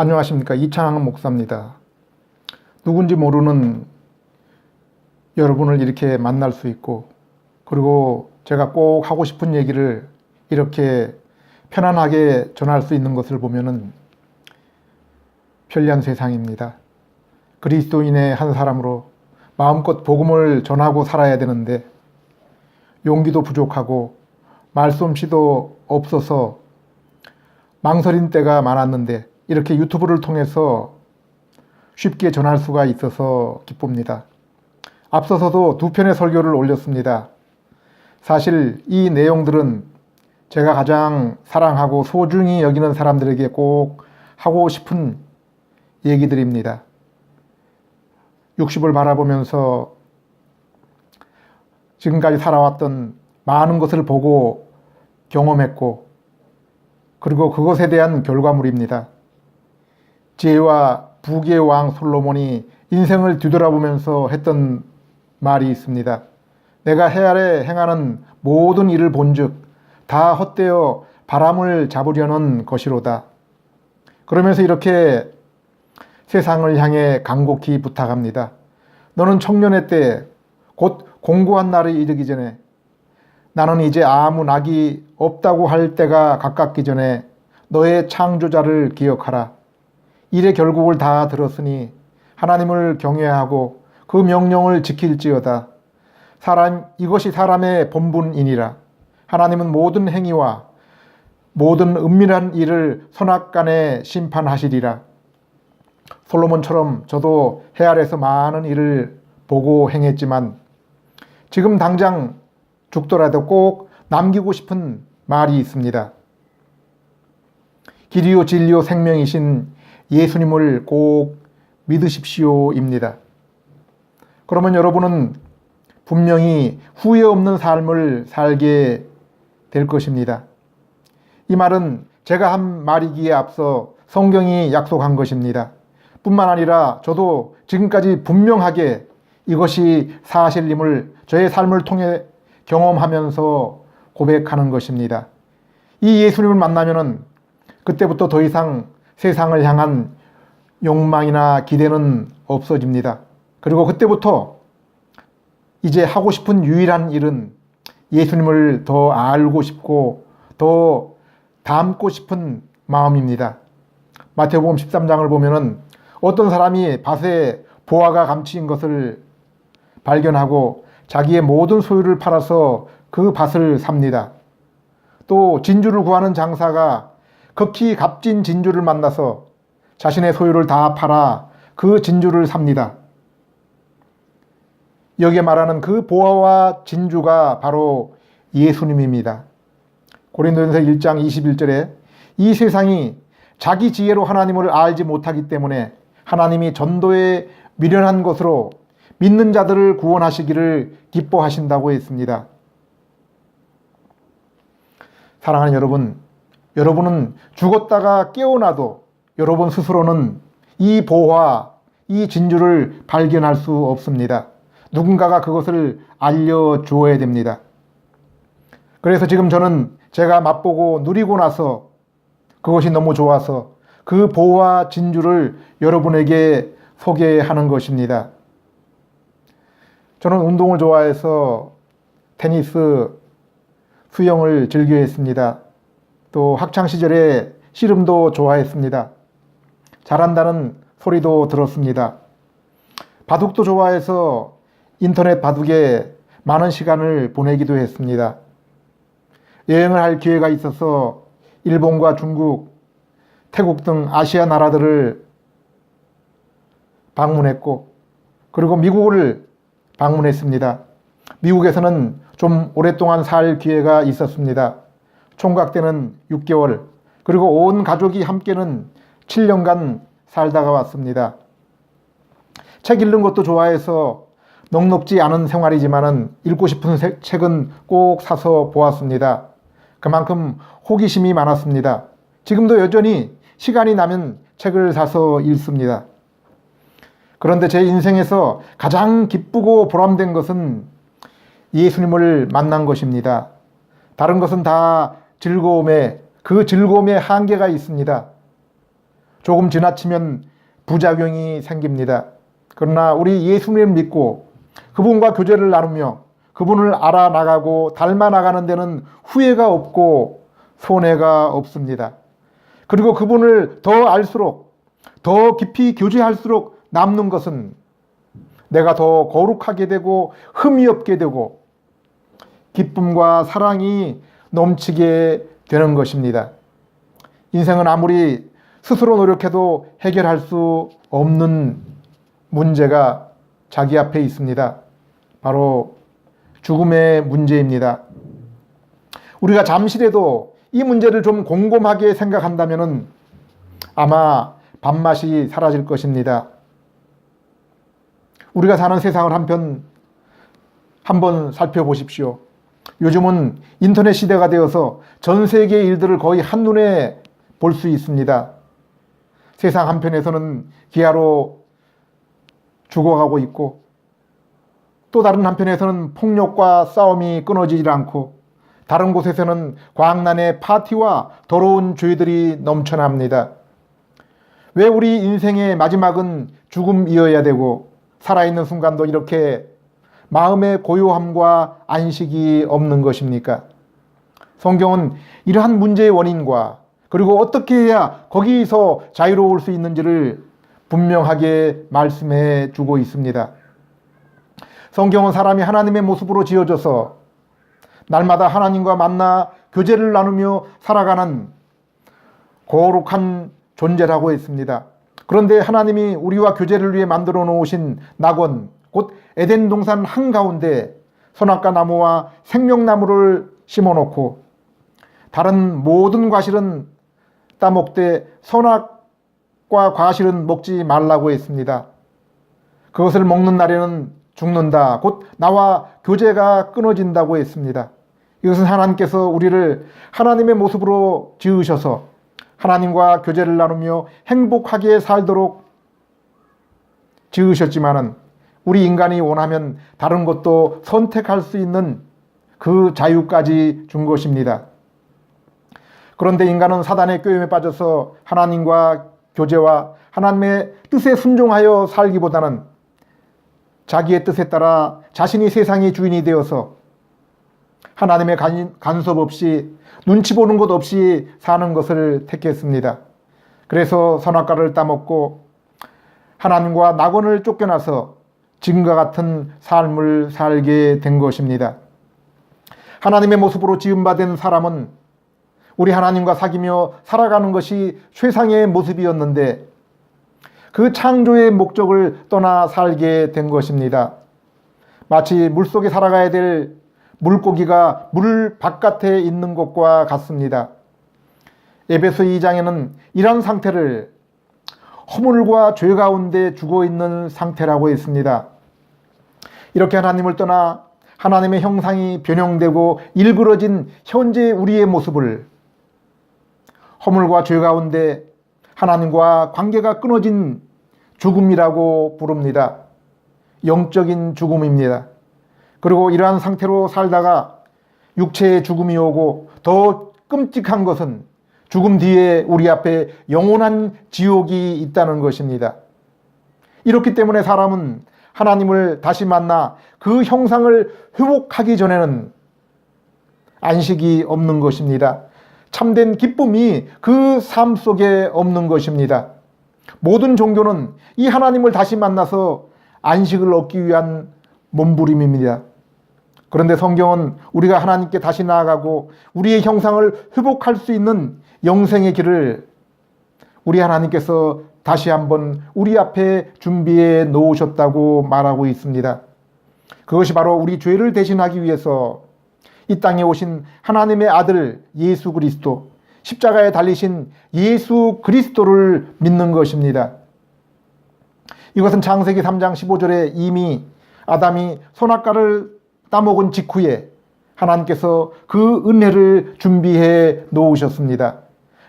안녕하십니까. 이창학 목사입니다. 누군지 모르는 여러분을 이렇게 만날 수 있고, 그리고 제가 꼭 하고 싶은 얘기를 이렇게 편안하게 전할 수 있는 것을 보면은 편리한 세상입니다. 그리스도인의 한 사람으로 마음껏 복음을 전하고 살아야 되는데 용기도 부족하고 말솜씨도 없어서 망설인 때가 많았는데 이렇게 유튜브를 통해서 쉽게 전할 수가 있어서 기쁩니다. 앞서서도 2편의 설교를 올렸습니다. 사실 이 내용들은 제가 가장 사랑하고 소중히 여기는 사람들에게 꼭 하고 싶은 얘기들입니다. 60을 바라보면서 지금까지 살아왔던 많은 것을 보고 경험했고, 그리고 그것에 대한 결과물입니다. 지혜와 부귀의 왕 솔로몬이 인생을 뒤돌아보면서 했던 말이 있습니다. 내가 해 아래 행하는 모든 일을 본즉 다 헛되어 바람을 잡으려는 것이로다. 그러면서 이렇게 세상을 향해 간곡히 부탁합니다. 너는 청년의 때 곧 공고한 날이 이르기 전에, 나는 이제 아무 낙이 없다고 할 때가 가깝기 전에 너의 창조자를 기억하라. 일의 결국을 다 들었으니 하나님을 경외하고 그 명령을 지킬지어다. 이것이 사람의 본분이니라. 하나님은 모든 행위와 모든 은밀한 일을 선악간에 심판하시리라. 솔로몬처럼 저도 해 아래서 많은 일을 보고 행했지만 지금 당장 죽더라도 꼭 남기고 싶은 말이 있습니다. 길이요 진리요 생명이신 예수님을 꼭 믿으십시오입니다. 그러면 여러분은 분명히 후회 없는 삶을 살게 될 것입니다. 이 말은 제가 한 말이기에 앞서 성경이 약속한 것입니다. 뿐만 아니라 저도 지금까지 분명하게 이것이 사실임을 저의 삶을 통해 경험하면서 고백하는 것입니다. 이 예수님을 만나면은 그때부터 더 이상 세상을 향한 욕망이나 기대는 없어집니다. 그리고 그때부터 이제 하고 싶은 유일한 일은 예수님을 더 알고 싶고 더 닮고 싶은 마음입니다. 마태복음 13장을 보면은 어떤 사람이 밭에 보화가 감추인 것을 발견하고 자기의 모든 소유를 팔아서 그 밭을 삽니다. 또 진주를 구하는 장사가 극히 값진 진주를 만나서 자신의 소유를 다 팔아 그 진주를 삽니다. 여기에 말하는 그 보화와 진주가 바로 예수님입니다. 고린도전서 1장 21절에 이 세상이 자기 지혜로 하나님을 알지 못하기 때문에 하나님이 전도에 미련한 것으로 믿는 자들을 구원하시기를 기뻐하신다고 했습니다. 사랑하는 여러분, 여러분은 죽었다가 깨어나도 여러분 스스로는 이 보화, 이 진주를 발견할 수 없습니다. 누군가가 그것을 알려주어야 됩니다. 그래서 지금 저는 제가 맛보고 누리고 나서 그것이 너무 좋아서 그 보화 진주를 여러분에게 소개하는 것입니다. 저는 운동을 좋아해서 테니스, 수영을 즐겨했습니다. 또 학창시절에 씨름도 좋아했습니다. 잘한다는 소리도 들었습니다. 바둑도 좋아해서 인터넷 바둑에 많은 시간을 보내기도 했습니다. 여행을 할 기회가 있어서 일본과 중국, 태국 등 아시아 나라들을 방문했고, 그리고 미국을 방문했습니다. 미국에서는 좀 오랫동안 살 기회가 있었습니다. 총각 때는 6개월, 그리고 온 가족이 함께는 7년간 살다가 왔습니다. 책 읽는 것도 좋아해서 넉넉지 않은 생활이지만은 읽고 싶은 책은 꼭 사서 보았습니다. 그만큼 호기심이 많았습니다. 지금도 여전히 시간이 나면 책을 사서 읽습니다. 그런데 제 인생에서 가장 기쁘고 보람된 것은 예수님을 만난 것입니다. 다른 것은 다 즐거움에, 그 즐거움에 한계가 있습니다. 조금 지나치면 부작용이 생깁니다. 그러나 우리 예수님을 믿고 그분과 교제를 나누며 그분을 알아나가고 닮아나가는 데는 후회가 없고 손해가 없습니다. 그리고 그분을 더 알수록 더 깊이 교제할수록 남는 것은 내가 더 거룩하게 되고 흠이 없게 되고 기쁨과 사랑이 넘치게 되는 것입니다. 인생은 아무리 스스로 노력해도 해결할 수 없는 문제가 자기 앞에 있습니다. 바로 죽음의 문제입니다. 우리가 잠시라도 이 문제를 좀 곰곰하게 생각한다면 아마 밥맛이 사라질 것입니다. 우리가 사는 세상을 한번 살펴보십시오. 요즘은 인터넷 시대가 되어서 전 세계의 일들을 거의 한눈에 볼 수 있습니다. 세상 한편에서는 기아로 죽어가고 있고 또 다른 한편에서는 폭력과 싸움이 끊어지질 않고 다른 곳에서는 광란의 파티와 더러운 죄들이 넘쳐납니다. 왜 우리 인생의 마지막은 죽음이어야 되고 살아있는 순간도 이렇게 마음의 고요함과 안식이 없는 것입니까? 성경은 이러한 문제의 원인과 그리고 어떻게 해야 거기서 자유로울 수 있는지를 분명하게 말씀해 주고 있습니다. 성경은 사람이 하나님의 모습으로 지어져서 날마다 하나님과 만나 교제를 나누며 살아가는 거룩한 존재라고 했습니다. 그런데 하나님이 우리와 교제를 위해 만들어 놓으신 낙원, 곧 에덴 동산 한가운데 선악과 나무와 생명나무를 심어놓고 다른 모든 과실은 따먹되 선악과 과실은 먹지 말라고 했습니다. 그것을 먹는 날에는 죽는다. 곧 나와 교제가 끊어진다고 했습니다. 이것은 하나님께서 우리를 하나님의 모습으로 지으셔서 하나님과 교제를 나누며 행복하게 살도록 지으셨지만은 우리 인간이 원하면 다른 것도 선택할 수 있는 그 자유까지 준 것입니다. 그런데 인간은 사단의 꾀임에 빠져서 하나님과 교제와 하나님의 뜻에 순종하여 살기보다는 자기의 뜻에 따라 자신이 세상의 주인이 되어서 하나님의 간섭 없이 눈치 보는 것 없이 사는 것을 택했습니다. 그래서 선악과를 따먹고 하나님과 낙원을 쫓겨나서 지금과 같은 삶을 살게 된 것입니다. 하나님의 모습으로 지음받은 사람은 우리 하나님과 사귀며 살아가는 것이 최상의 모습이었는데 그 창조의 목적을 떠나 살게 된 것입니다. 마치 물속에 살아가야 될 물고기가 물 바깥에 있는 것과 같습니다. 에베소 2장에는 이런 상태를 허물과 죄 가운데 죽어있는 상태라고 했습니다. 이렇게 하나님을 떠나 하나님의 형상이 변형되고 일그러진 현재 우리의 모습을 허물과 죄 가운데 하나님과 관계가 끊어진 죽음이라고 부릅니다. 영적인 죽음입니다. 그리고 이러한 상태로 살다가 육체의 죽음이 오고 더 끔찍한 것은 죽음 뒤에 우리 앞에 영원한 지옥이 있다는 것입니다. 이렇기 때문에 사람은 하나님을 다시 만나 그 형상을 회복하기 전에는 안식이 없는 것입니다. 참된 기쁨이 그 삶 속에 없는 것입니다. 모든 종교는 이 하나님을 다시 만나서 안식을 얻기 위한 몸부림입니다. 그런데 성경은 우리가 하나님께 다시 나아가고 우리의 형상을 회복할 수 있는 영생의 길을 우리 하나님께서 다시 한번 우리 앞에 준비해 놓으셨다고 말하고 있습니다. 그것이 바로 우리 죄를 대신하기 위해서 이 땅에 오신 하나님의 아들 예수 그리스도, 십자가에 달리신 예수 그리스도를 믿는 것입니다. 이것은 창세기 3장 15절에 이미 아담이 선악과를 따먹은 직후에 하나님께서 그 은혜를 준비해 놓으셨습니다.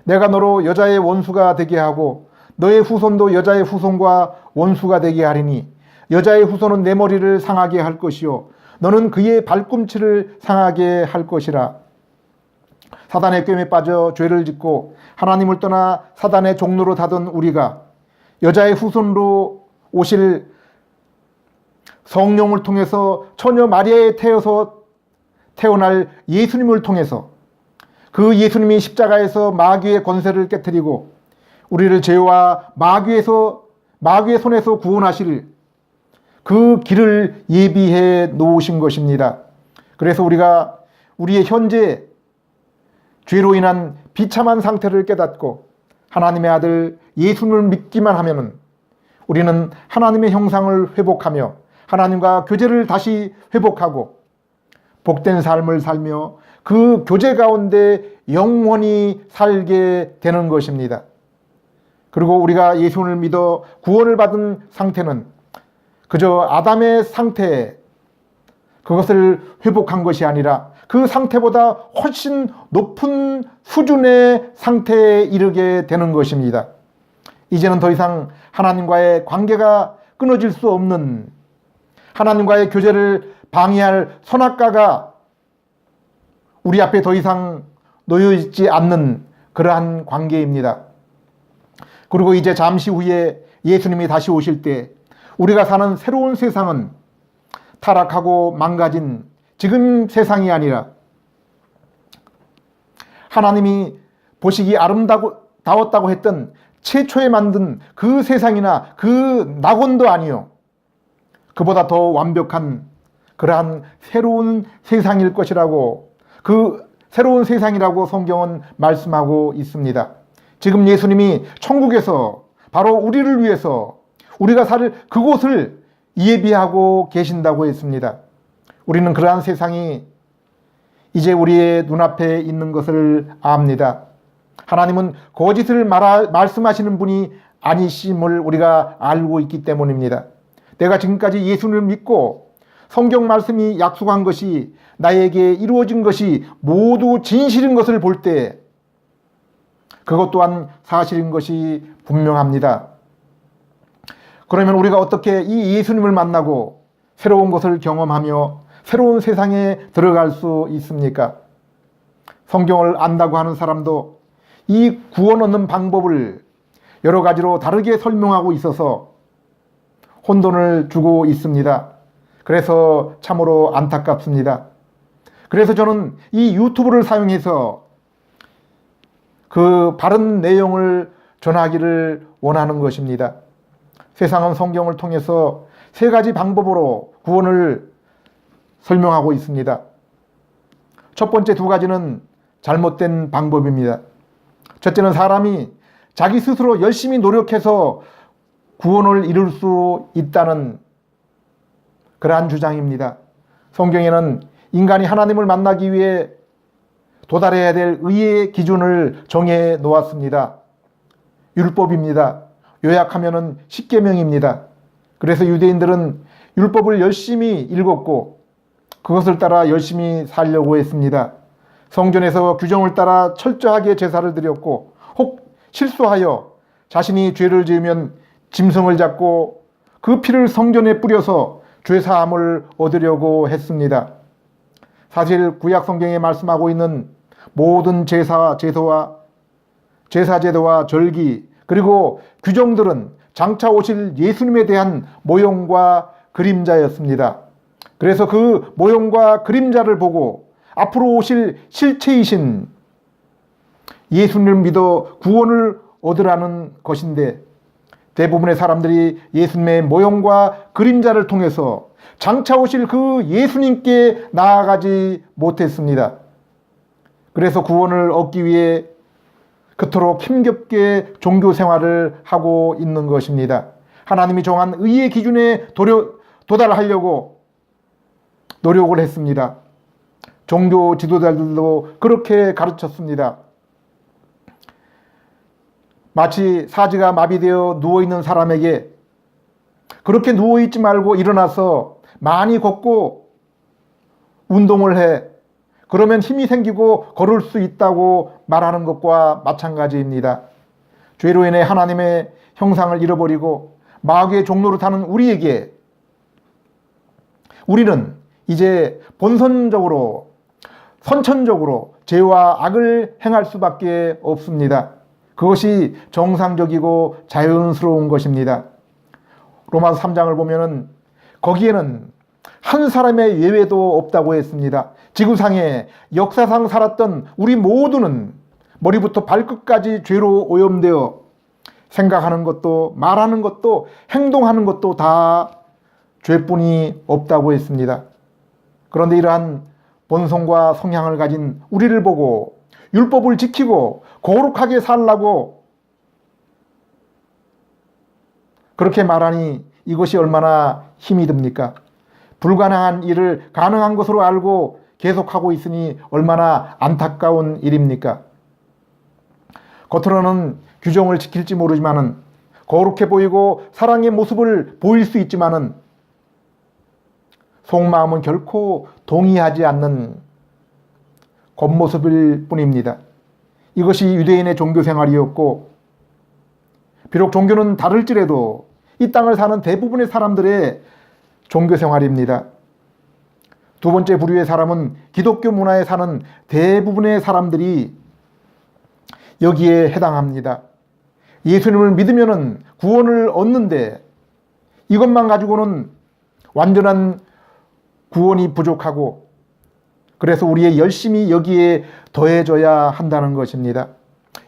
내가 너로 여자의 원수가 되게 하고 너의 후손도 여자의 후손과 원수가 되게 하리니 여자의 후손은 내 머리를 상하게 할 것이요 너는 그의 발꿈치를 상하게 할 것이라. 사단의 꿰매 빠져 죄를 짓고 하나님을 떠나 사단의 종로로 다던 우리가 여자의 후손으로 오실 성령을 통해서 처녀 마리아에 태어날 예수님을 통해서 그 예수님이 십자가에서 마귀의 권세를 깨뜨리고 우리를 죄와 마귀의 손에서 구원하실 그 길을 예비해 놓으신 것입니다. 그래서 우리가 우리의 현재 죄로 인한 비참한 상태를 깨닫고 하나님의 아들 예수님을 믿기만 하면은 우리는 하나님의 형상을 회복하며 하나님과 교제를 다시 회복하고 복된 삶을 살며 그 교제 가운데 영원히 살게 되는 것입니다. 그리고 우리가 예수를 믿어 구원을 받은 상태는 그저 아담의 상태, 그것을 회복한 것이 아니라 그 상태보다 훨씬 높은 수준의 상태에 이르게 되는 것입니다. 이제는 더 이상 하나님과의 관계가 끊어질 수 없는, 하나님과의 교제를 방해할 선악과가 우리 앞에 더 이상 놓여 있지 않는 그러한 관계입니다. 그리고 이제 잠시 후에 예수님이 다시 오실 때 우리가 사는 새로운 세상은 타락하고 망가진 지금 세상이 아니라 하나님이 보시기 아름다웠다고 했던 최초에 만든 그 세상이나 그 낙원도 아니요, 그보다 더 완벽한 그러한 새로운 세상일 것이라고, 그 새로운 세상이라고 성경은 말씀하고 있습니다. 지금 예수님이 천국에서 바로 우리를 위해서 우리가 살 그곳을 예비하고 계신다고 했습니다. 우리는 그러한 세상이 이제 우리의 눈앞에 있는 것을 압니다. 하나님은 거짓을 말씀하시는 분이 아니심을 우리가 알고 있기 때문입니다. 내가 지금까지 예수를 믿고 성경 말씀이 약속한 것이 나에게 이루어진 것이 모두 진실인 것을 볼 때 그것 또한 사실인 것이 분명합니다. 그러면 우리가 어떻게 이 예수님을 만나고 새로운 것을 경험하며 새로운 세상에 들어갈 수 있습니까? 성경을 안다고 하는 사람도 이 구원 얻는 방법을 여러 가지로 다르게 설명하고 있어서 혼돈을 주고 있습니다. 그래서 참으로 안타깝습니다. 그래서 저는 이 유튜브를 사용해서 그 바른 내용을 전하기를 원하는 것입니다. 세상은 성경을 통해서 세 가지 방법으로 구원을 설명하고 있습니다. 첫 번째 두 가지는 잘못된 방법입니다. 첫째는 사람이 자기 스스로 열심히 노력해서 구원을 이룰 수 있다는 그러한 주장입니다. 성경에는 인간이 하나님을 만나기 위해 도달해야 될 의의 기준을 정해 놓았습니다. 율법입니다. 요약하면은 십계명입니다. 그래서 유대인들은 율법을 열심히 읽었고 그것을 따라 열심히 살려고 했습니다. 성전에서 규정을 따라 철저하게 제사를 드렸고 혹 실수하여 자신이 죄를 지으면 짐승을 잡고 그 피를 성전에 뿌려서 죄사함을 얻으려고 했습니다. 사실 구약 성경에 말씀하고 있는 모든 제사제도와 절기 그리고 규정들은 장차 오실 예수님에 대한 모형과 그림자였습니다. 그래서 그 모형과 그림자를 보고 앞으로 오실 실체이신 예수님을 믿어 구원을 얻으라는 것인데 대부분의 사람들이 예수님의 모형과 그림자를 통해서 장차 오실 그 예수님께 나아가지 못했습니다. 그래서 구원을 얻기 위해 그토록 힘겹게 종교 생활을 하고 있는 것입니다. 하나님이 정한 의의 기준에 도달하려고 노력을 했습니다. 종교 지도자들도 그렇게 가르쳤습니다. 마치 사지가 마비되어 누워있는 사람에게 그렇게 누워있지 말고 일어나서 많이 걷고 운동을 해. 그러면 힘이 생기고 걸을 수 있다고 말하는 것과 마찬가지입니다. 죄로 인해 하나님의 형상을 잃어버리고 마귀의 종로로 타는 우리에게 우리는 이제 본선적으로 선천적으로 죄와 악을 행할 수밖에 없습니다. 그것이 정상적이고 자연스러운 것입니다. 로마서 3장을 보면은 거기에는 한 사람의 예외도 없다고 했습니다. 지구상에 역사상 살았던 우리 모두는 머리부터 발끝까지 죄로 오염되어 생각하는 것도 말하는 것도 행동하는 것도 다 죄뿐이 없다고 했습니다. 그런데 이러한 본성과 성향을 가진 우리를 보고 율법을 지키고 거룩하게 살라고 그렇게 말하니 이것이 얼마나 힘이 듭니까? 불가능한 일을 가능한 것으로 알고 계속하고 있으니 얼마나 안타까운 일입니까? 겉으로는 규정을 지킬지 모르지만은 거룩해 보이고 사랑의 모습을 보일 수 있지만은 속마음은 결코 동의하지 않는 겉모습일 뿐입니다. 이것이 유대인의 종교 생활이었고, 비록 종교는 다를지라도 이 땅을 사는 대부분의 사람들의 종교 생활입니다. 두 번째 부류의 사람은 기독교 문화에 사는 대부분의 사람들이 여기에 해당합니다. 예수님을 믿으면 구원을 얻는데 이것만 가지고는 완전한 구원이 부족하고, 그래서 우리의 열심이 여기에 더해져야 한다는 것입니다.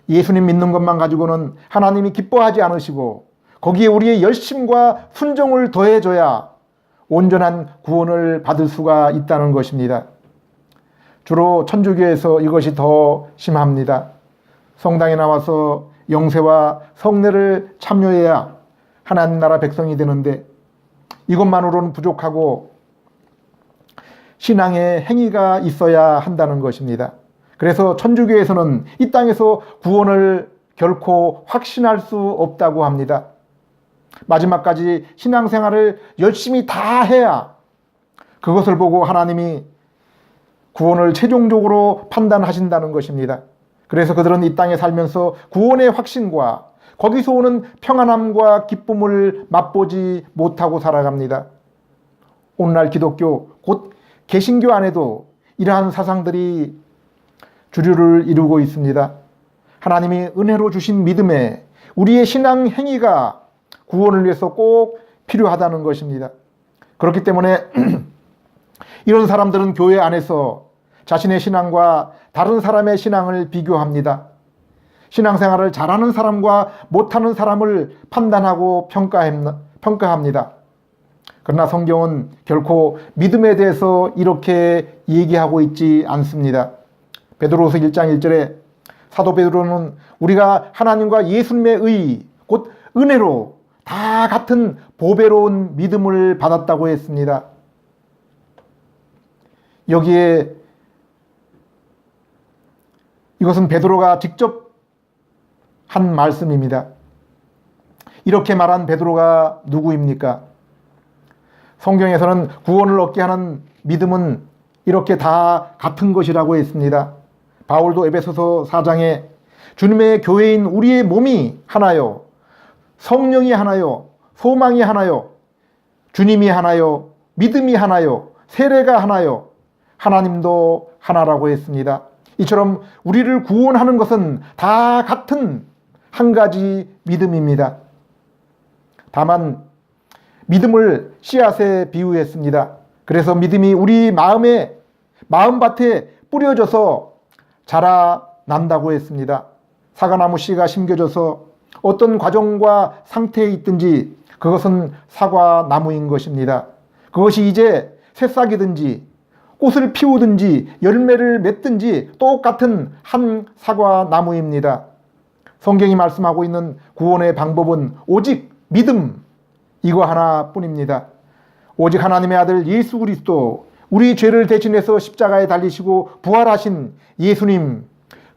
예수님 믿는 것만 가지고는 하나님이 기뻐하지 않으시고 거기에 우리의 열심과 순종을 더해줘야 온전한 구원을 받을 수가 있다는 것입니다. 주로 천주교에서 이것이 더 심합니다. 성당에 나와서 영세와 성례를 참여해야 하나님 나라 백성이 되는데 이것만으로는 부족하고 신앙의 행위가 있어야 한다는 것입니다. 그래서 천주교에서는 이 땅에서 구원을 결코 확신할 수 없다고 합니다. 마지막까지 신앙생활을 열심히 다 해야 그것을 보고 하나님이 구원을 최종적으로 판단하신다는 것입니다. 그래서 그들은 이 땅에 살면서 구원의 확신과 거기서 오는 평안함과 기쁨을 맛보지 못하고 살아갑니다. 오늘날 기독교, 곧 개신교 안에도 이러한 사상들이 주류를 이루고 있습니다. 하나님이 은혜로 주신 믿음에 우리의 신앙 행위가 구원을 위해서 꼭 필요하다는 것입니다. 그렇기 때문에 이런 사람들은 교회 안에서 자신의 신앙과 다른 사람의 신앙을 비교합니다. 신앙생활을 잘하는 사람과 못하는 사람을 판단하고 평가합니다. 그러나 성경은 결코 믿음에 대해서 이렇게 얘기하고 있지 않습니다. 베드로후서 1장 1절에 사도 베드로는 우리가 하나님과 예수님의 의, 곧 은혜로 다 같은 보배로운 믿음을 받았다고 했습니다. 여기에 이것은 베드로가 직접 한 말씀입니다. 이렇게 말한 베드로가 누구입니까? 성경에서는 구원을 얻게 하는 믿음은 이렇게 다 같은 것이라고 했습니다. 바울도 에베소서 4장에 주님의 교회인 우리의 몸이 하나요, 성령이 하나요, 소망이 하나요, 주님이 하나요, 믿음이 하나요, 세례가 하나요, 하나님도 하나라고 했습니다. 이처럼 우리를 구원하는 것은 다 같은 한 가지 믿음입니다. 다만 믿음을 씨앗에 비유했습니다. 그래서 믿음이 우리 마음밭에 뿌려져서 자라난다고 했습니다. 사과나무 씨가 심겨져서 어떤 과정과 상태에 있든지 그것은 사과나무인 것입니다. 그것이 이제 새싹이든지 꽃을 피우든지 열매를 맺든지 똑같은 한 사과나무입니다. 성경이 말씀하고 있는 구원의 방법은 오직 믿음, 이거 하나뿐입니다. 오직 하나님의 아들 예수 그리스도, 우리 죄를 대신해서 십자가에 달리시고 부활하신 예수님,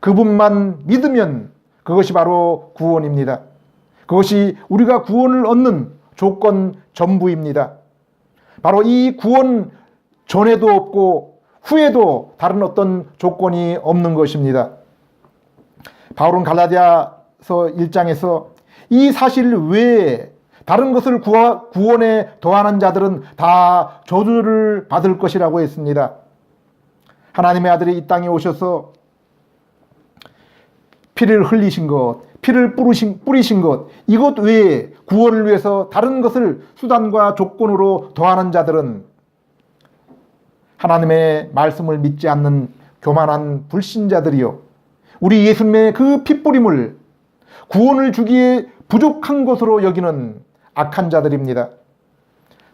그분만 믿으면 그것이 바로 구원입니다. 그것이 우리가 구원을 얻는 조건 전부입니다. 바로 이 구원 전에도 없고 후에도 다른 어떤 조건이 없는 것입니다. 바울은 갈라디아서 1장에서 이 사실 외에 다른 것을 구원에 더하는 자들은 다 저주를 받을 것이라고 했습니다. 하나님의 아들이 이 땅에 오셔서 피를 흘리신 것, 피를 뿌리신 것, 이것 외에 구원을 위해서 다른 것을 수단과 조건으로 더하는 자들은 하나님의 말씀을 믿지 않는 교만한 불신자들이요, 우리 예수님의 그 피뿌림을 구원을 주기에 부족한 것으로 여기는 악한 자들입니다.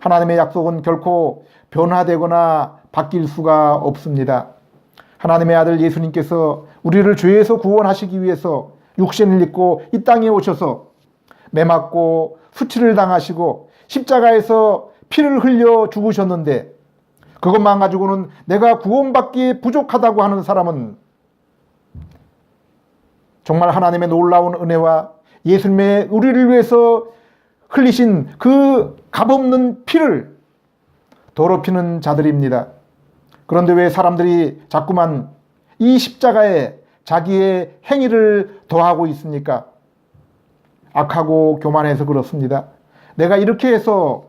하나님의 약속은 결코 변화되거나 바뀔 수가 없습니다. 하나님의 아들 예수님께서 우리를 죄에서 구원하시기 위해서 육신을 입고 이 땅에 오셔서 매맞고 수치를 당하시고 십자가에서 피를 흘려 죽으셨는데, 그것만 가지고는 내가 구원받기에 부족하다고 하는 사람은 정말 하나님의 놀라운 은혜와 예수님의 우리를 위해서 흘리신 그 값없는 피를 더럽히는 자들입니다. 그런데 왜 사람들이 자꾸만 이 십자가에 자기의 행위를 더하고 있습니까? 악하고 교만해서 그렇습니다. 내가 이렇게 해서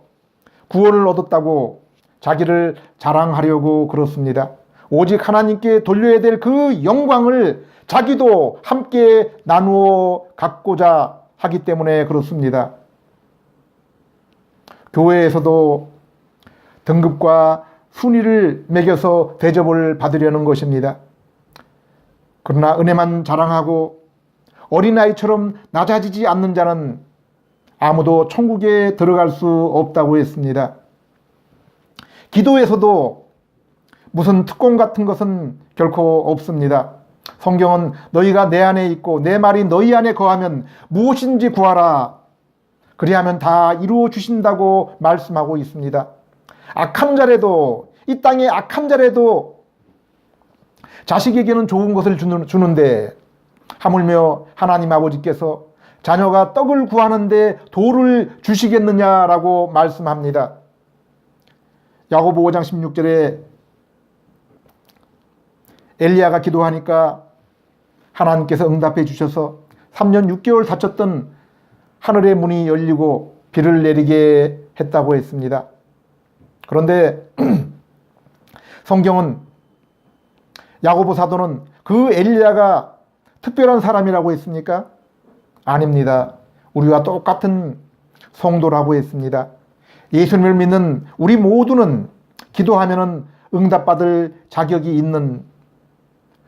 구원을 얻었다고 자기를 자랑하려고 그렇습니다. 오직 하나님께 돌려야 될 그 영광을 자기도 함께 나누어 갖고자 하기 때문에 그렇습니다. 교회에서도 등급과 순위를 매겨서 대접을 받으려는 것입니다. 그러나 은혜만 자랑하고 어린아이처럼 낮아지지 않는 자는 아무도 천국에 들어갈 수 없다고 했습니다. 기도에서도 무슨 특권 같은 것은 결코 없습니다. 성경은 너희가 내 안에 있고 내 말이 너희 안에 거하면 무엇인지 구하라, 그리하면 다 이루어 주신다고 말씀하고 있습니다. 악한 자라도, 이 땅에 악한 자라도 자식에게는 좋은 것을 주는데 하물며 하나님 아버지께서 자녀가 떡을 구하는데 돌을 주시겠느냐라고 말씀합니다. 야고보 5장 16절에 엘리야가 기도하니까 하나님께서 응답해 주셔서 3년 6개월 닫혔던 하늘의 문이 열리고 비를 내리게 했다고 했습니다. 그런데 성경은 야고보 사도는 그 엘리야가 특별한 사람이라고 했습니까? 아닙니다. 우리와 똑같은 성도라고 했습니다. 예수님을 믿는 우리 모두는 기도하면은 응답받을 자격이 있는,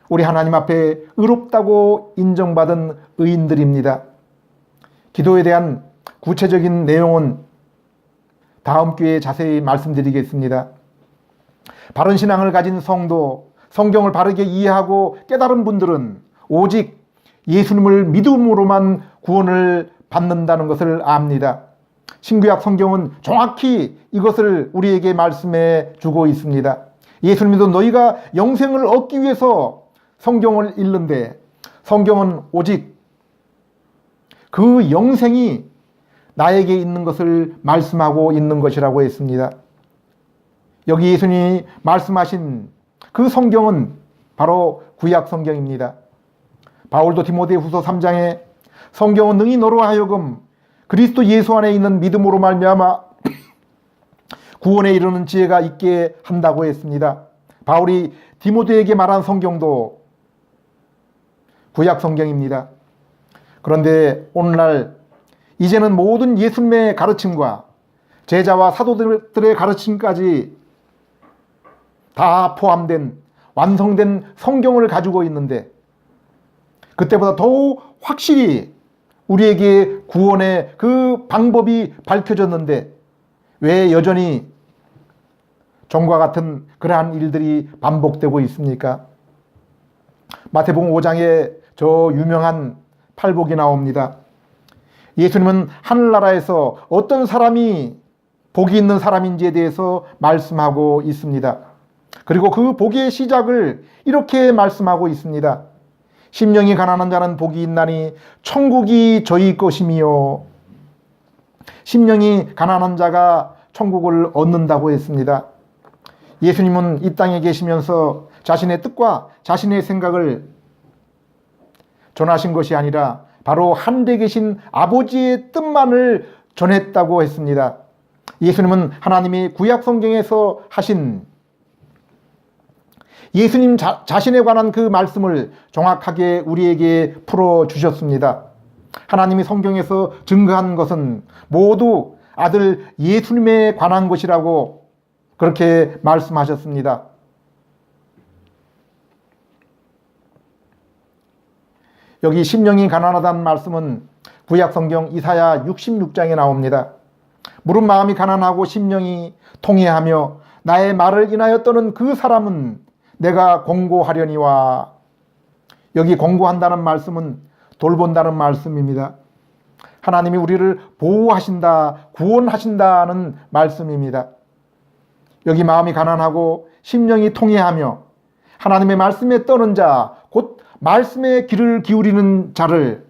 우리 하나님 앞에 의롭다고 인정받은 의인들입니다. 기도에 대한 구체적인 내용은 다음 기회에 자세히 말씀드리겠습니다. 바른 신앙을 가진 성도, 성경을 바르게 이해하고 깨달은 분들은 오직 예수님을 믿음으로만 구원을 받는다는 것을 압니다. 신구약 성경은 정확히 이것을 우리에게 말씀해 주고 있습니다. 예수님도 너희가 영생을 얻기 위해서 성경을 읽는데, 성경은 오직 그 영생이 나에게 있는 것을 말씀하고 있는 것이라고 했습니다. 여기 예수님이 말씀하신 그 성경은 바로 구약 성경입니다. 바울도 디모데후서 3장에 성경은 능히 너로 하여금 그리스도 예수 안에 있는 믿음으로 말미암아 구원에 이르는 지혜가 있게 한다고 했습니다. 바울이 디모데에게 말한 성경도 구약 성경입니다. 그런데 오늘날 이제는 모든 예수님의 가르침과 제자와 사도들의 가르침까지 다 포함된 완성된 성경을 가지고 있는데, 그때보다 더욱 확실히 우리에게 구원의 그 방법이 밝혀졌는데 왜 여전히 전과 같은 그러한 일들이 반복되고 있습니까? 마태복음 5장에 저 유명한 팔복이 나옵니다. 예수님은 하늘나라에서 어떤 사람이 복이 있는 사람인지에 대해서 말씀하고 있습니다. 그리고 그 복의 시작을 이렇게 말씀하고 있습니다. 심령이 가난한 자는 복이 있나니 천국이 저희 것이미요. 심령이 가난한 자가 천국을 얻는다고 했습니다. 예수님은 이 땅에 계시면서 자신의 뜻과 자신의 생각을 전하신 것이 아니라 바로 하늘에 계신 아버지의 뜻만을 전했다고 했습니다. 예수님은 하나님이 구약 성경에서 하신 예수님 자신에 관한 그 말씀을 정확하게 우리에게 풀어주셨습니다. 하나님이 성경에서 증거한 것은 모두 아들 예수님에 관한 것이라고 그렇게 말씀하셨습니다. 여기 심령이 가난하다는 말씀은 구약성경 이사야 66장에 나옵니다. 무릇 마음이 가난하고 심령이 통회하며 나의 말을 인하여 떠는 그 사람은 내가 공고하려니와. 여기 공고한다는 말씀은 돌본다는 말씀입니다. 하나님이 우리를 보호하신다, 구원하신다는 말씀입니다. 여기 마음이 가난하고 심령이 통회하며 하나님의 말씀에 떠는 자, 곧 말씀에 귀를 기울이는 자를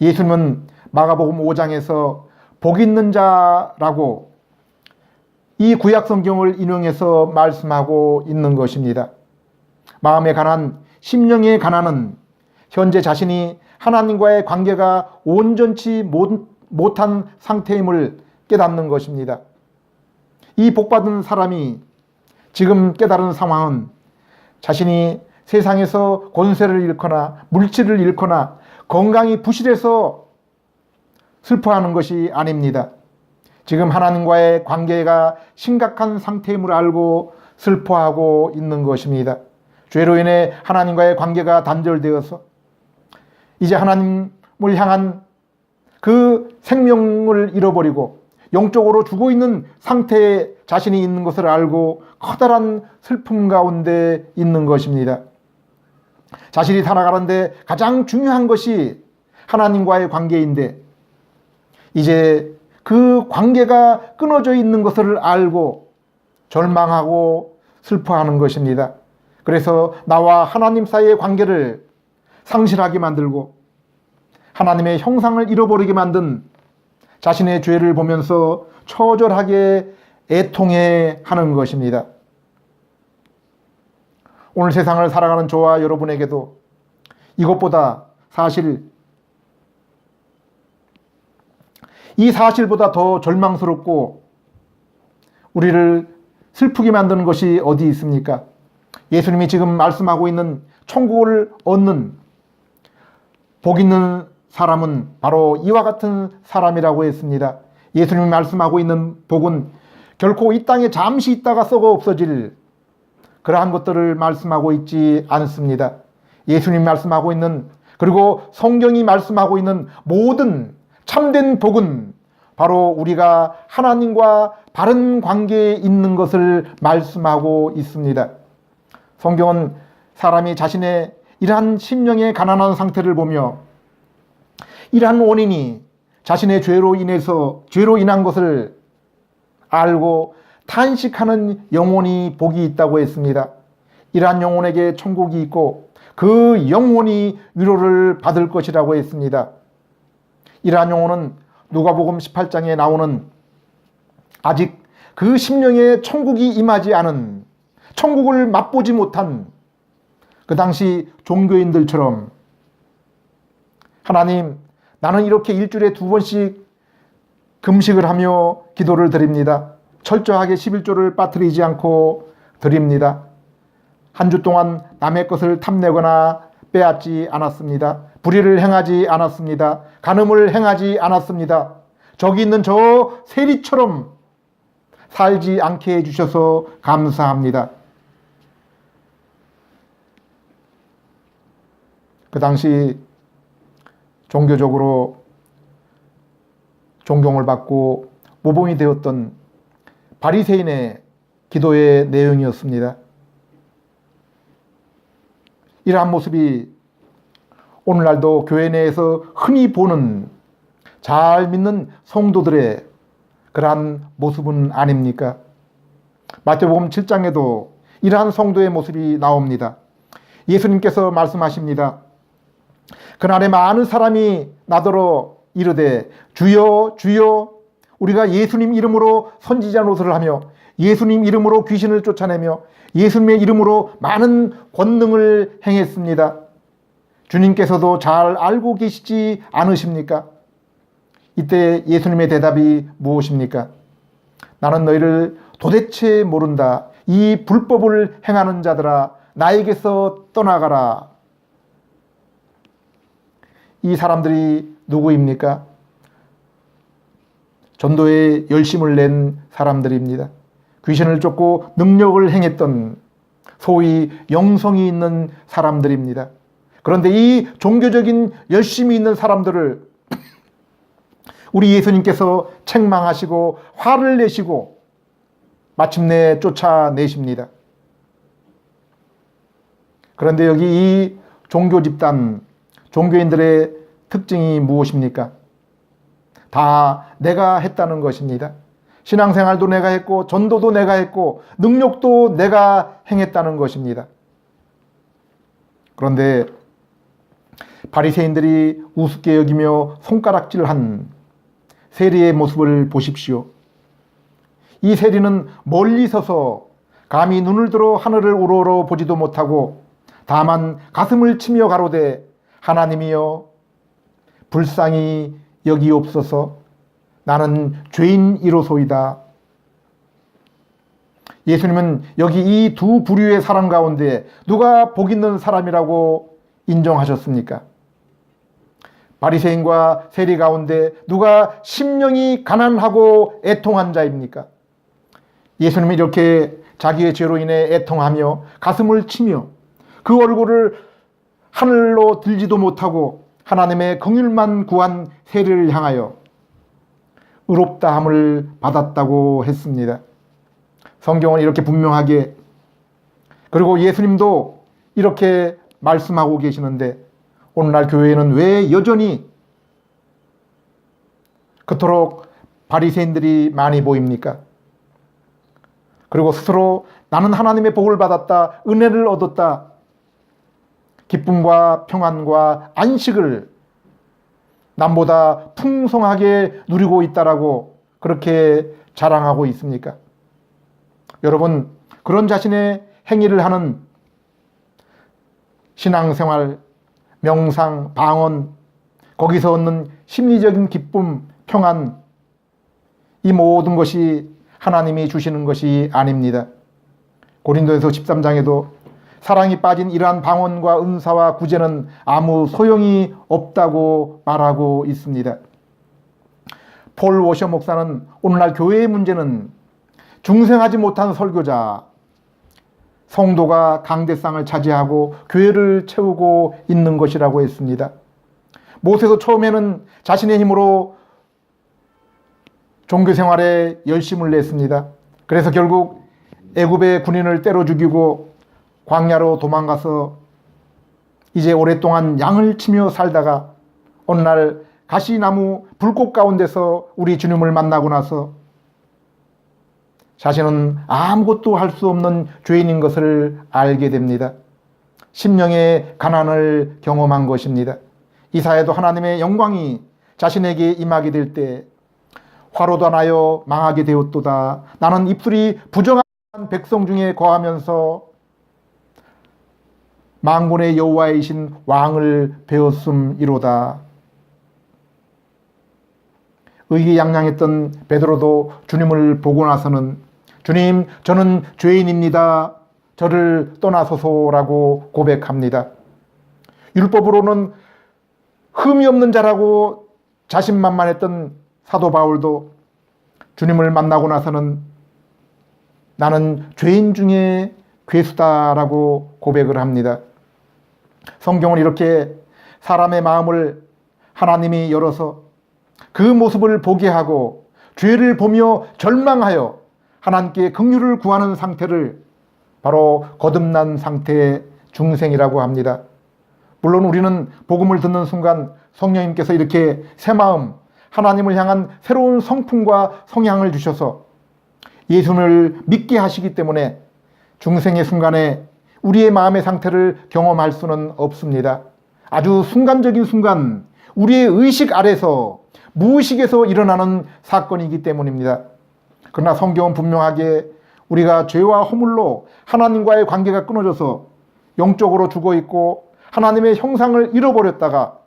예수님은 마가복음 5장에서 복 있는 자라고 이 구약성경을 인용해서 말씀하고 있는 것입니다. 마음의 가난, 심령의 가난은 현재 자신이 하나님과의 관계가 온전치 못한 상태임을 깨닫는 것입니다. 이 복받은 사람이 지금 깨달은 상황은 자신이 세상에서 권세를 잃거나 물질을 잃거나 건강이 부실해서 슬퍼하는 것이 아닙니다. 지금 하나님과의 관계가 심각한 상태임을 알고 슬퍼하고 있는 것입니다. 죄로 인해 하나님과의 관계가 단절되어서 이제 하나님을 향한 그 생명을 잃어버리고 영적으로 죽어 있는 상태에 자신이 있는 것을 알고 커다란 슬픔 가운데 있는 것입니다. 자신이 살아가는데 가장 중요한 것이 하나님과의 관계인데 이제 그 관계가 끊어져 있는 것을 알고 절망하고 슬퍼하는 것입니다. 그래서 나와 하나님 사이의 관계를 상실하게 만들고 하나님의 형상을 잃어버리게 만든 자신의 죄를 보면서 처절하게 애통해 하는 것입니다. 오늘 세상을 살아가는 저와 여러분에게도 이것보다 이 사실보다 더 절망스럽고 우리를 슬프게 만드는 것이 어디 있습니까? 예수님이 지금 말씀하고 있는 천국을 얻는 복 있는 사람은 바로 이와 같은 사람이라고 했습니다. 예수님이 말씀하고 있는 복은 결코 이 땅에 잠시 있다가 썩어 없어질 그러한 것들을 말씀하고 있지 않습니다. 예수님이 말씀하고 있는, 그리고 성경이 말씀하고 있는 모든 참된 복은 바로 우리가 하나님과 바른 관계에 있는 것을 말씀하고 있습니다. 성경은 사람이 자신의 이러한 심령의 가난한 상태를 보며 이러한 원인이 자신의 죄로 인한 것을 알고 탄식하는 영혼이 복이 있다고 했습니다. 이러한 영혼에게 천국이 있고 그 영혼이 위로를 받을 것이라고 했습니다. 이러한 영혼은 누가복음 18장에 나오는 아직 그 심령에 천국이 임하지 않은, 천국을 맛보지 못한 그 당시 종교인들처럼 하나님, 나는 이렇게 일주일에 2번씩 금식을 하며 기도를 드립니다. 철저하게 11조를 빠뜨리지 않고 드립니다. 한 주 동안 남의 것을 탐내거나 빼앗지 않았습니다. 불의를 행하지 않았습니다. 간음을 행하지 않았습니다. 저기 있는 저 세리처럼 살지 않게 해주셔서 감사합니다. 그 당시 종교적으로 존경을 받고 모범이 되었던 바리새인의 기도의 내용이었습니다. 이러한 모습이 오늘날도 교회 내에서 흔히 보는 잘 믿는 성도들의 그러한 모습은 아닙니까? 마태복음 7장에도 이러한 성도의 모습이 나옵니다. 예수님께서 말씀하십니다. 그날에 많은 사람이 나더러 이르되 주여 주여, 우리가 예수님 이름으로 선지자 노릇을 하며 예수님 이름으로 귀신을 쫓아내며 예수님의 이름으로 많은 권능을 행했습니다. 주님께서도 잘 알고 계시지 않으십니까? 이때 예수님의 대답이 무엇입니까? 나는 너희를 도대체 모른다. 이 불법을 행하는 자들아 나에게서 떠나가라. 이 사람들이 누구입니까? 전도에 열심을 낸 사람들입니다. 귀신을 쫓고 능력을 행했던 소위 영성이 있는 사람들입니다. 그런데 이 종교적인 열심이 있는 사람들을 우리 예수님께서 책망하시고 화를 내시고 마침내 쫓아내십니다. 그런데 여기 이 종교 집단, 종교인들의 특징이 무엇입니까? 다 내가 했다는 것입니다. 신앙생활도 내가 했고 전도도 내가 했고 능력도 내가 행했다는 것입니다. 그런데 바리새인들이 우습게 여기며 손가락질한 세리의 모습을 보십시오. 이 세리는 멀리 서서 감히 눈을 들어 하늘을 우러러 보지도 못하고 다만 가슴을 치며 가로되 하나님이여 불쌍히 여기옵소서 나는 죄인이로소이다. 예수님은 여기 이 두 부류의 사람 가운데 누가 복 있는 사람이라고 인정하셨습니까? 바리새인과 세리 가운데 누가 심령이 가난하고 애통한 자입니까? 예수님이 이렇게 자기의 죄로 인해 애통하며 가슴을 치며 그 얼굴을 하늘로 들지도 못하고 하나님의 긍휼만 구한 세리를 향하여 의롭다함을 받았다고 했습니다. 성경은 이렇게 분명하게, 그리고 예수님도 이렇게 말씀하고 계시는데 오늘날 교회에는 왜 여전히 그토록 바리새인들이 많이 보입니까? 그리고 스스로 나는 하나님의 복을 받았다, 은혜를 얻었다, 기쁨과 평안과 안식을 남보다 풍성하게 누리고 있다라고 그렇게 자랑하고 있습니까? 여러분, 그런 자신의 행위를 하는 신앙생활, 명상, 방언, 거기서 얻는 심리적인 기쁨, 평안, 이 모든 것이 하나님이 주시는 것이 아닙니다. 고린도전서 13장에도 사랑이 빠진 이러한 방언과 은사와 구제는 아무 소용이 없다고 말하고 있습니다. 폴 워셔 목사는 오늘날 교회의 문제는 중생하지 못한 설교자, 성도가 강대상을 차지하고 교회를 채우고 있는 것이라고 했습니다. 모세도 처음에는 자신의 힘으로 종교생활에 열심을 냈습니다. 그래서 결국 애굽의 군인을 때려 죽이고 광야로 도망가서 이제 오랫동안 양을 치며 살다가 어느 날 가시나무 불꽃 가운데서 우리 주님을 만나고 나서 자신은 아무것도 할 수 없는 죄인인 것을 알게 됩니다. 심령의 가난을 경험한 것입니다. 이사야도 하나님의 영광이 자신에게 임하게 될 때 화로도 나여 망하게 되었도다. 나는 입술이 부정한 백성 중에 거하면서 만군의 여호와이신 왕을 배웠음이로다. 의기양양했던 베드로도 주님을 보고 나서는 주님, 저는 죄인입니다. 저를 떠나소서라고 고백합니다. 율법으로는 흠이 없는 자라고 자신만만했던 사도 바울도 주님을 만나고 나서는 나는 죄인 중에 괴수다라고 고백을 합니다. 성경은 이렇게 사람의 마음을 하나님이 열어서 그 모습을 보게 하고 죄를 보며 절망하여 하나님께 긍휼을 구하는 상태를 바로 거듭난 상태의 중생이라고 합니다. 물론 우리는 복음을 듣는 순간 성령님께서 이렇게 새 마음, 하나님을 향한 새로운 성품과 성향을 주셔서 예수를 믿게 하시기 때문에 중생의 순간에 우리의 마음의 상태를 경험할 수는 없습니다. 아주 순간적인 순간, 우리의 의식 아래서, 무의식에서 일어나는 사건이기 때문입니다. 그러나 성경은 분명하게 우리가 죄와 허물로 하나님과의 관계가 끊어져서 영적으로 죽어있고 하나님의 형상을 잃어버렸다가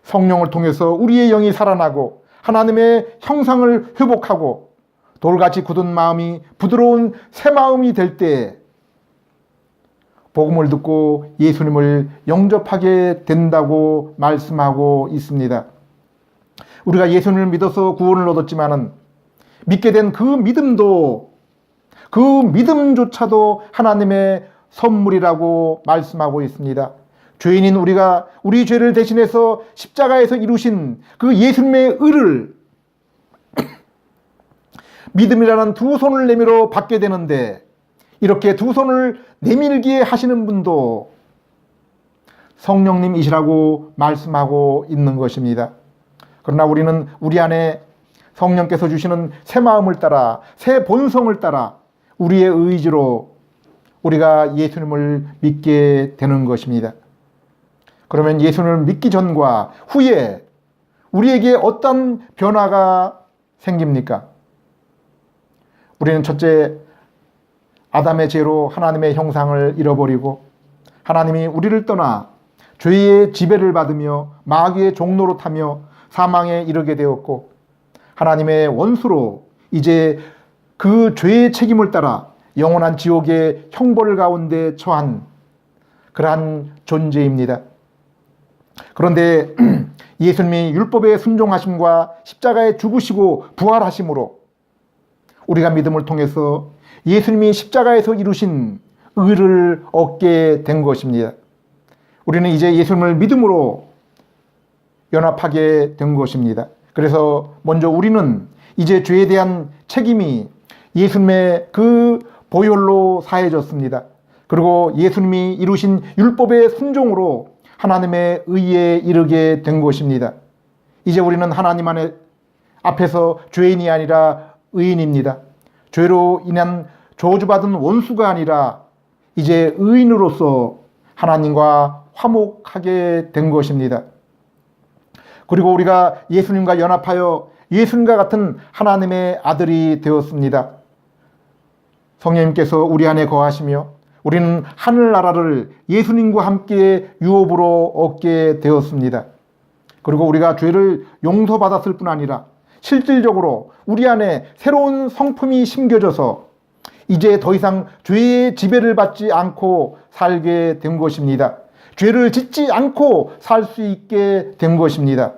성령을 통해서 우리의 영이 살아나고 하나님의 형상을 회복하고 돌같이 굳은 마음이 부드러운 새 마음이 될 때 복음을 듣고 예수님을 영접하게 된다고 말씀하고 있습니다. 우리가 예수님을 믿어서 구원을 얻었지만은 믿게 된 그 믿음도, 그 믿음조차도 하나님의 선물이라고 말씀하고 있습니다. 죄인인 우리가 우리 죄를 대신해서 십자가에서 이루신 그 예수님의 의를 믿음이라는 두 손을 내밀어 받게 되는데, 이렇게 두 손을 내밀게 하시는 분도 성령님이시라고 말씀하고 있는 것입니다. 그러나 우리는 우리 안에 성령께서 주시는 새 마음을 따라, 새 본성을 따라 우리의 의지로 우리가 예수님을 믿게 되는 것입니다. 그러면 예수님을 믿기 전과 후에 우리에게 어떤 변화가 생깁니까? 우리는 첫째, 아담의 죄로 하나님의 형상을 잃어버리고 하나님이 우리를 떠나 죄의 지배를 받으며 마귀의 종노로 타며 사망에 이르게 되었고, 하나님의 원수로 이제 그 죄의 책임을 따라 영원한 지옥의 형벌 가운데 처한 그러한 존재입니다. 그런데 예수님이 율법에 순종하심과 십자가에 죽으시고 부활하심으로 우리가 믿음을 통해서 예수님이 십자가에서 이루신 의를 얻게 된 것입니다. 우리는 이제 예수님을 믿음으로 연합하게 된 것입니다. 그래서 먼저 우리는 이제 죄에 대한 책임이 예수님의 그 보혈로 사해졌습니다. 그리고 예수님이 이루신 율법의 순종으로 하나님의 의에 이르게 된 것입니다. 이제 우리는 하나님 앞에서 죄인이 아니라 의인입니다. 죄로 인한 저주받은 원수가 아니라 이제 의인으로서 하나님과 화목하게 된 것입니다. 그리고 우리가 예수님과 연합하여 예수님과 같은 하나님의 아들이 되었습니다. 성령님께서 우리 안에 거하시며 우리는 하늘나라를 예수님과 함께 유업으로 얻게 되었습니다. 그리고 우리가 죄를 용서받았을 뿐 아니라 실질적으로 우리 안에 새로운 성품이 심겨져서 이제 더 이상 죄의 지배를 받지 않고 살게 된 것입니다. 죄를 짓지 않고 살 수 있게 된 것입니다.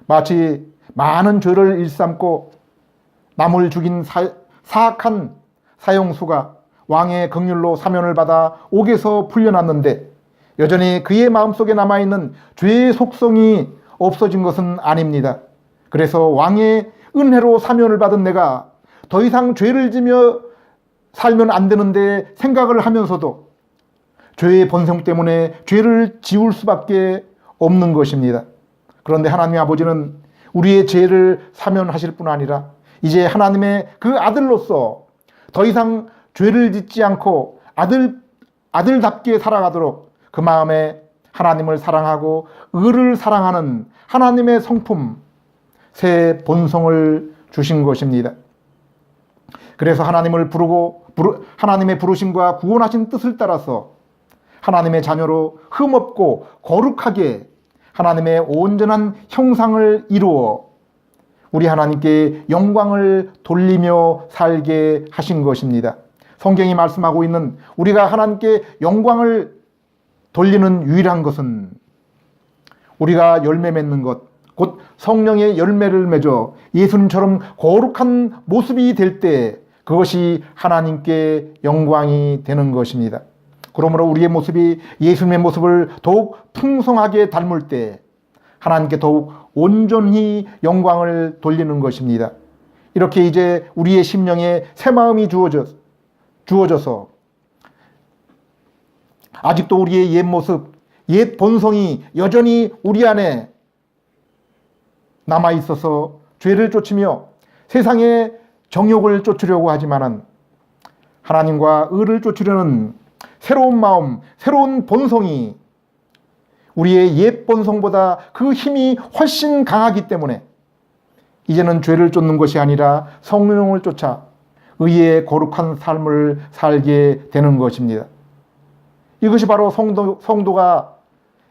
마치 많은 죄를 일삼고 남을 죽인 사악한 사형수가 왕의 긍휼로 사면을 받아 옥에서 풀려났는데 여전히 그의 마음속에 남아있는 죄의 속성이 없어진 것은 아닙니다. 그래서 왕의 은혜로 사면을 받은 내가 더 이상 죄를 지며 살면 안 되는데 생각을 하면서도 죄의 본성 때문에 죄를 지울 수밖에 없는 것입니다. 그런데 하나님 아버지는 우리의 죄를 사면하실 뿐 아니라 이제 하나님의 그 아들로서 더 이상 죄를 짓지 않고 아들답게 살아가도록 그 마음에 하나님을 사랑하고 의를 사랑하는 하나님의 성품, 새 본성을 주신 것입니다. 그래서 하나님을 하나님의 부르심과 구원하신 뜻을 따라서 하나님의 자녀로 흠없고 거룩하게 하나님의 온전한 형상을 이루어 우리 하나님께 영광을 돌리며 살게 하신 것입니다. 성경이 말씀하고 있는 우리가 하나님께 영광을 돌리는 유일한 것은 우리가 열매 맺는 것, 곧 성령의 열매를 맺어 예수님처럼 거룩한 모습이 될 때 그것이 하나님께 영광이 되는 것입니다. 그러므로 우리의 모습이 예수님의 모습을 더욱 풍성하게 닮을 때 하나님께 더욱 온전히 영광을 돌리는 것입니다. 이렇게 이제 우리의 심령에 새 마음이 주어져서 아직도 우리의 옛 모습, 옛 본성이 여전히 우리 안에 남아있어서 죄를 쫓으며 세상의 정욕을 쫓으려고 하지만은 하나님과 의를 쫓으려는 새로운 마음, 새로운 본성이 우리의 옛 본성보다 그 힘이 훨씬 강하기 때문에 이제는 죄를 쫓는 것이 아니라 성령을 쫓아 의의 거룩한 삶을 살게 되는 것입니다. 이것이 바로 성도가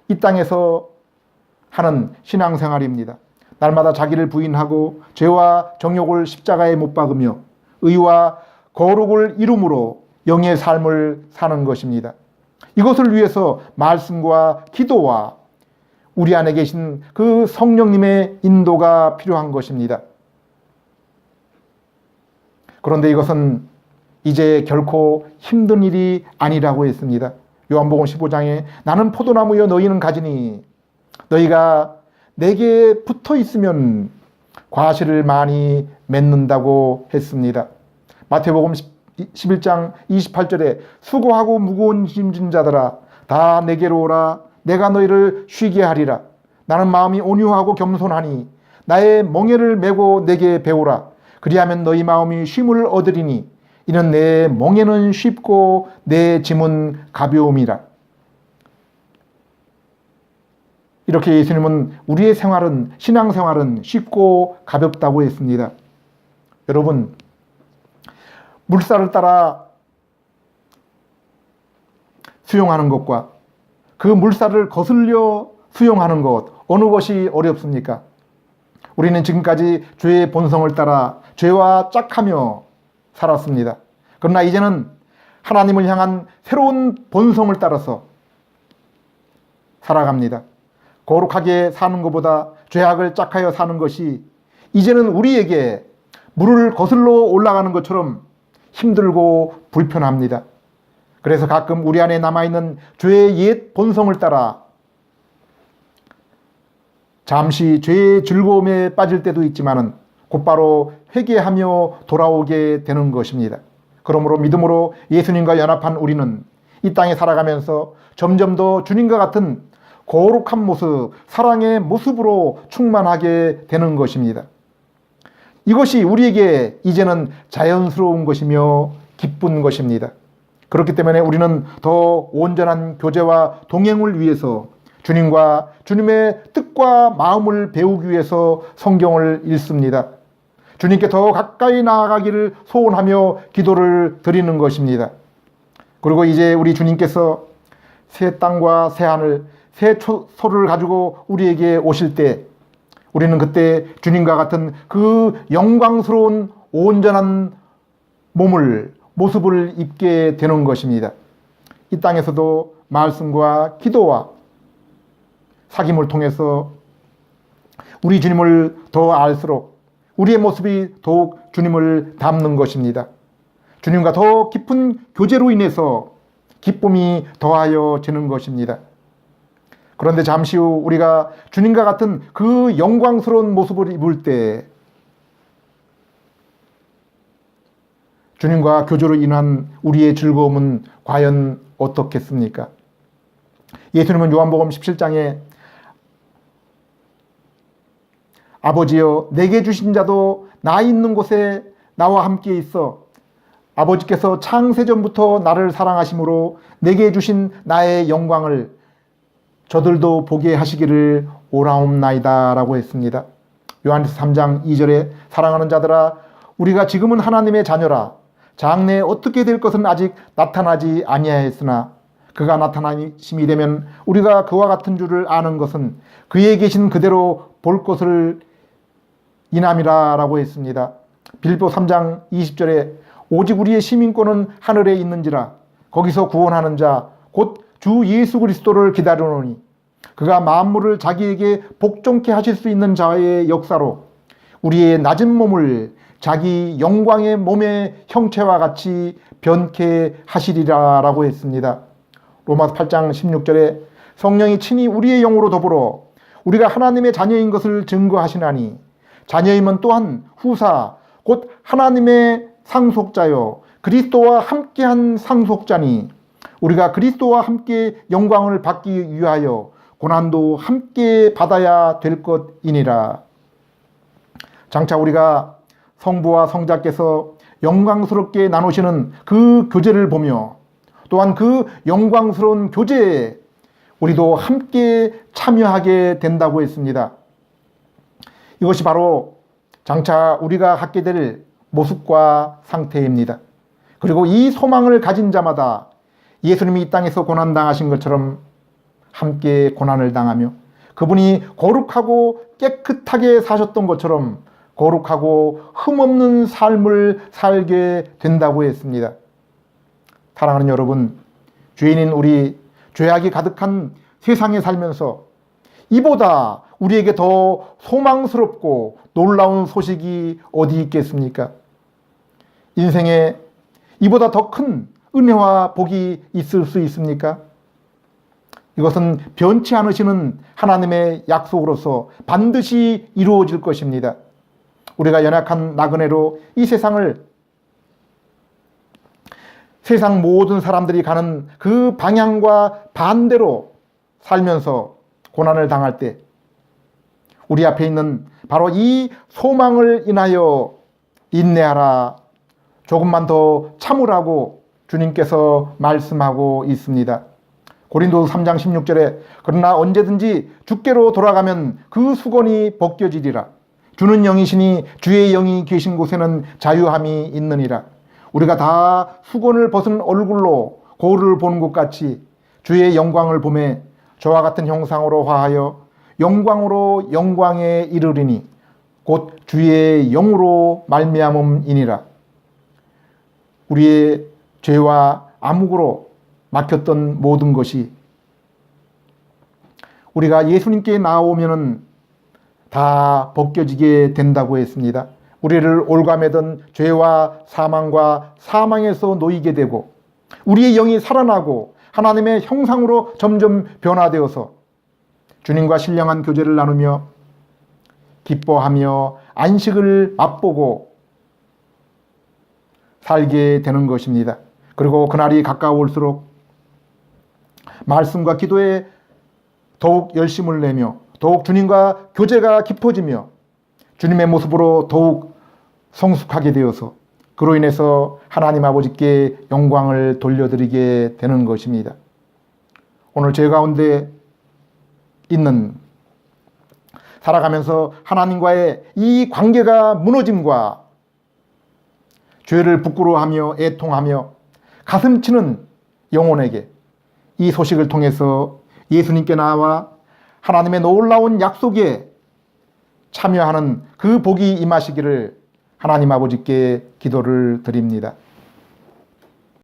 이 땅에서 하는 신앙생활입니다. 날마다 자기를 부인하고 죄와 정욕을 십자가에 못 박으며 의와 거룩을 이룸으로 영의 삶을 사는 것입니다. 이것을 위해서 말씀과 기도와 우리 안에 계신 그 성령님의 인도가 필요한 것입니다. 그런데 이것은 이제 결코 힘든 일이 아니라고 했습니다. 요한복음 15장에 나는 포도나무여 너희는 가지니 너희가 내게 붙어 있으면 과실을 많이 맺는다고 했습니다. 마태복음 11장 28절에 수고하고 무거운 짐진 자들아 다 내게로 오라 내가 너희를 쉬게 하리라. 나는 마음이 온유하고 겸손하니 나의 멍에를 메고 내게 배우라. 그리하면 너희 마음이 쉼을 얻으리니 이는 내 멍에는 쉽고 내 짐은 가벼움이라. 이렇게 예수님은 우리의 생활은 신앙생활은 쉽고 가볍다고 했습니다. 여러분 물살을 따라 수영하는 것과 그 물살을 거슬려 수영하는 것 어느 것이 어렵습니까? 우리는 지금까지 죄의 본성을 따라 죄와 짝하며 살았습니다. 그러나 이제는 하나님을 향한 새로운 본성을 따라서 살아갑니다. 거룩하게 사는 것보다 죄악을 짝하여 사는 것이 이제는 우리에게 물을 거슬러 올라가는 것처럼 힘들고 불편합니다. 그래서 가끔 우리 안에 남아있는 죄의 옛 본성을 따라 잠시 죄의 즐거움에 빠질 때도 있지만은 곧바로 회개하며 돌아오게 되는 것입니다. 그러므로 믿음으로 예수님과 연합한 우리는 이 땅에 살아가면서 점점 더 주님과 같은 거룩한 모습, 사랑의 모습으로 충만하게 되는 것입니다. 이것이 우리에게 이제는 자연스러운 것이며 기쁜 것입니다. 그렇기 때문에 우리는 더 온전한 교제와 동행을 위해서 주님과 주님의 뜻과 마음을 배우기 위해서 성경을 읽습니다. 주님께 더 가까이 나아가기를 소원하며 기도를 드리는 것입니다. 그리고 이제 우리 주님께서 새 땅과 새 하늘, 새 소를 가지고 우리에게 오실 때 우리는 그때 주님과 같은 그 영광스러운 온전한 모습을 입게 되는 것입니다. 이 땅에서도 말씀과 기도와 사귐을 통해서 우리 주님을 더 알수록 우리의 모습이 더욱 주님을 닮는 것입니다. 주님과 더 깊은 교제로 인해서 기쁨이 더하여 지는 것입니다. 그런데 잠시 후 우리가 주님과 같은 그 영광스러운 모습을 입을 때 주님과 교제로 인한 우리의 즐거움은 과연 어떻겠습니까? 예수님은 요한복음 17장에 아버지여 내게 주신 자도 나 있는 곳에 나와 함께 있어 아버지께서 창세전부터 나를 사랑하심으로 내게 주신 나의 영광을 저들도 보게 하시기를 오라옵나이다 라고 했습니다. 요한일서 3장 2절에 사랑하는 자들아 우리가 지금은 하나님의 자녀라 장래에 어떻게 될 것은 아직 나타나지 아니하였으나 그가 나타나심이 되면 우리가 그와 같은 줄을 아는 것은 그에 계신 그대로 볼 것을 인함이라 라고 했습니다. 빌립보 3장 20절에 오직 우리의 시민권은 하늘에 있는지라 거기서 구원하는 자 곧 주 예수 그리스도를 기다리노니 그가 만물을 자기에게 복종케 하실 수 있는 자의 역사로 우리의 낮은 몸을 자기 영광의 몸의 형체와 같이 변케 하시리라 라고 했습니다. 로마서 8장 16절에 성령이 친히 우리의 영으로 더불어 우리가 하나님의 자녀인 것을 증거하시나니 자녀임은 또한 후사 곧 하나님의 상속자요 그리스도와 함께한 상속자니 우리가 그리스도와 함께 영광을 받기 위하여 고난도 함께 받아야 될 것이니라. 장차 우리가 성부와 성자께서 영광스럽게 나누시는 그 교제를 보며 또한 그 영광스러운 교제에 우리도 함께 참여하게 된다고 했습니다. 이것이 바로 장차 우리가 갖게 될 모습과 상태입니다. 그리고 이 소망을 가진 자마다 예수님이 이 땅에서 고난당하신 것처럼 함께 고난을 당하며 그분이 거룩하고 깨끗하게 사셨던 것처럼 거룩하고 흠없는 삶을 살게 된다고 했습니다. 사랑하는 여러분, 죄인인 우리 죄악이 가득한 세상에 살면서 이보다 우리에게 더 소망스럽고 놀라운 소식이 어디 있겠습니까? 인생에 이보다 더 큰 은혜와 복이 있을 수 있습니까? 이것은 변치 않으시는 하나님의 약속으로서 반드시 이루어질 것입니다. 우리가 연약한 나그네로 이 세상 모든 사람들이 가는 그 방향과 반대로 살면서 고난을 당할 때 우리 앞에 있는 바로 이 소망을 인하여 인내하라, 조금만 더 참으라고 주님께서 말씀하고 있습니다. 고린도서 3장 16절에 그러나 언제든지 주께로 돌아가면 그 수건이 벗겨지리라. 주는 영이시니 주의 영이 계신 곳에는 자유함이 있느니라. 우리가 다 수건을 벗은 얼굴로 거울을 보는 것 같이 주의 영광을 보매 저와 같은 형상으로 화하여 영광으로 영광에 이르리니 곧 주의 영으로 말미암음이니라. 우리의 죄와 암흑으로 막혔던 모든 것이 우리가 예수님께 나오면은 다 벗겨지게 된다고 했습니다. 우리를 올가매던 죄와 사망과 사망에서 놓이게 되고 우리의 영이 살아나고 하나님의 형상으로 점점 변화되어서 주님과 신령한 교제를 나누며 기뻐하며 안식을 맛보고 살게 되는 것입니다. 그리고 그날이 가까울수록 말씀과 기도에 더욱 열심을 내며 더욱 주님과 교제가 깊어지며 주님의 모습으로 더욱 성숙하게 되어서 그로 인해서 하나님 아버지께 영광을 돌려드리게 되는 것입니다. 오늘 제 가운데 있는 살아가면서 하나님과의 이 관계가 무너짐과 죄를 부끄러워하며 애통하며 가슴치는 영혼에게 이 소식을 통해서 예수님께 나와 하나님의 놀라운 약속에 참여하는 그 복이 임하시기를 하나님 아버지께 기도를 드립니다.